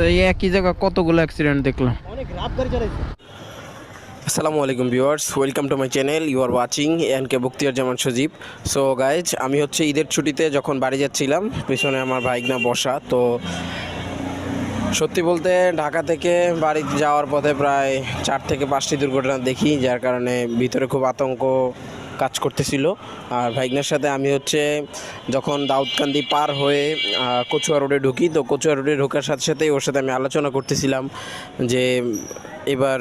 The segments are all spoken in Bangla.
এই একই জায়গা কতগুলো অ্যাক্সিডেন্ট দেখলাম। অনেক রাত গাড়ি চালাইছে। আসসালামু আলাইকুম viewers, welcome to my channel. You are watching NK Bakhtiar Zaman Sajib. So guys, আমি হচ্ছে ঈদের ছুটিতে যখন বাড়ি যাচ্ছিলাম, পিছনে আমার ভাইগনা বসা। তো সত্যি বলতে ঢাকা থেকে বাড়ি যাওয়ার পথে প্রায় 4 থেকে 5টি দুর্ঘটনা দেখি, যার কারণে ভিতরে খুব আতঙ্ক কাজ করতেছিল। আর ভাইগনার সাথে আমি হচ্ছে যখন দাউদকান্দি পার হয়ে কচুয়া রোডে ঢুকি, তো কচুয়া রোডে ঢোকার সাথে সাথেই ওর সাথে আমি আলোচনা করতেছিলাম যে এবার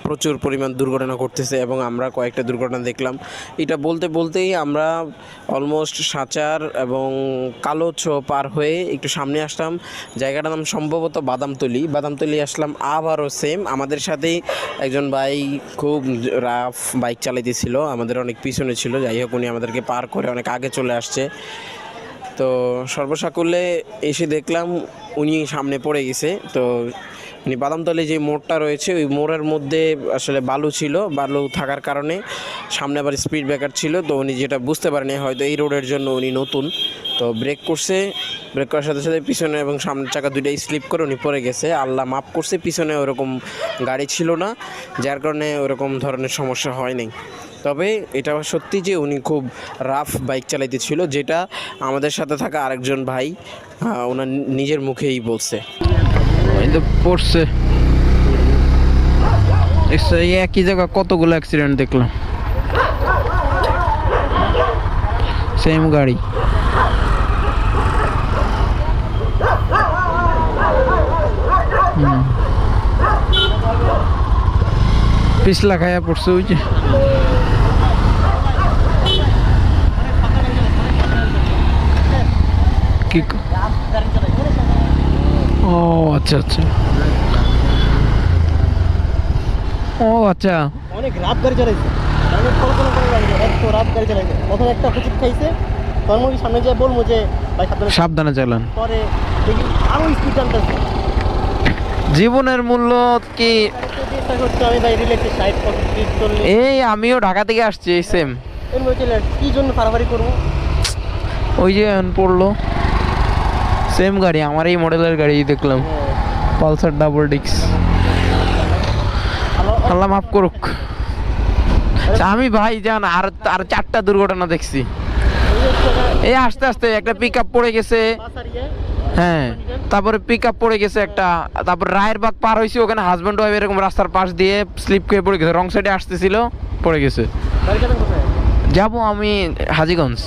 প্রচুর পরিমাণ দুর্ঘটনা ঘটতেছে এবং আমরা কয়েকটা দুর্ঘটনা দেখলাম। এটা বলতে বলতেই আমরা অলমোস্ট সাচার এবং কালোচো পার হয়ে একটু সামনে আসলাম। জায়গাটার নাম সম্ভবত বাদামতলি আসলাম। আবারও সেম আমাদের সাথেই একজন ভাই খুব রাফ বাইক চালাইতেছিল, আমাদের অনেক পিছনে ছিল। যাই হোক, উনি আমাদেরকে পার করে অনেক আগে চলে আসছে। তো সর্বসাকুল্যে এসে দেখলাম উনি সামনে পড়ে গেছে। তো উনি বাদামতলি যে মোড়টা রয়েছে, ওই মোড়ের মধ্যে আসলে বালু ছিল, বালু থাকার কারণে সামনে আবার স্পিড ব্রেকার ছিল। তো উনি যেটা বুঝতে পারেনি, হয়তো এই রোডের জন্য উনি নতুন, তো ব্রেক করছে। ব্রেক করার সাথে সাথে পিছনে এবং সামনের চাকা দুইটাই স্লিপ করে উনি পড়ে গেছে। আল্লাহ মাফ করছে, পিছনে ওরকম গাড়ি ছিল না, যার কারণে ওরকম ধরনের সমস্যা হয়নি। তবে এটা সত্যি যে উনি খুব রাফ বাইক চালাইতেছিল, যেটা আমাদের সাথে থাকা আরেকজন ভাই ওনার নিজের মুখেই বলছে। পড়ছে এই একই জায়গা কতগুলো অ্যাক্সিডেন্ট দেখলাম, সেম গাড়ি। পিছলা খায়া পড়ছে ওই যে। কি ও আচ্ছা আচ্ছা, ও আচ্ছা, অনেক রাত গাড়ি চালাইছে। অনেক কল্পনা করে লাগছে, এত রাত গাড়ি চালাইছে। প্রথমে একটা হুচুট খাইছে, তখন আমি সামনে যেয়ে বলবো যে ভাই সাবধানে চালান। পরে দেখি আরো স্পিড টানতেছে। জীবনের মূল্য কি চেষ্টা করতে আমি ভাই রিলেক্সে 60-65 চললে এই আমিও ঢাকা থেকে আসছি সেম। এর মধ্যে কি জন্য ফাড়াফাড়ি করবো? ওই যে পড়লো সেম গাড়ি, আমার এই মডেলের গাড়ি দেখলাম, পালসার ডাবল ডিক্স। আল্লাহ মাফ করুক। আমি ভাই জান আর 4টা দুর্ঘটনা দেখছি। এই আস্তে আস্তে একটা পিক আপ পড়ে গেছে, হ্যাঁ, তারপরে পিক আপ পড়ে গেছে একটা, তারপর রায়ের বাগ পার হয়েছে, ওখানে হাজব্যান্ড ওয়াইফ এরকম রাস্তার পাশ দিয়ে স্লিপ খেয়ে পড়ে গেছে, রং সাইডে আসতেছিল, পড়ে গেছে। যাবো আমি হাজীগঞ্জ।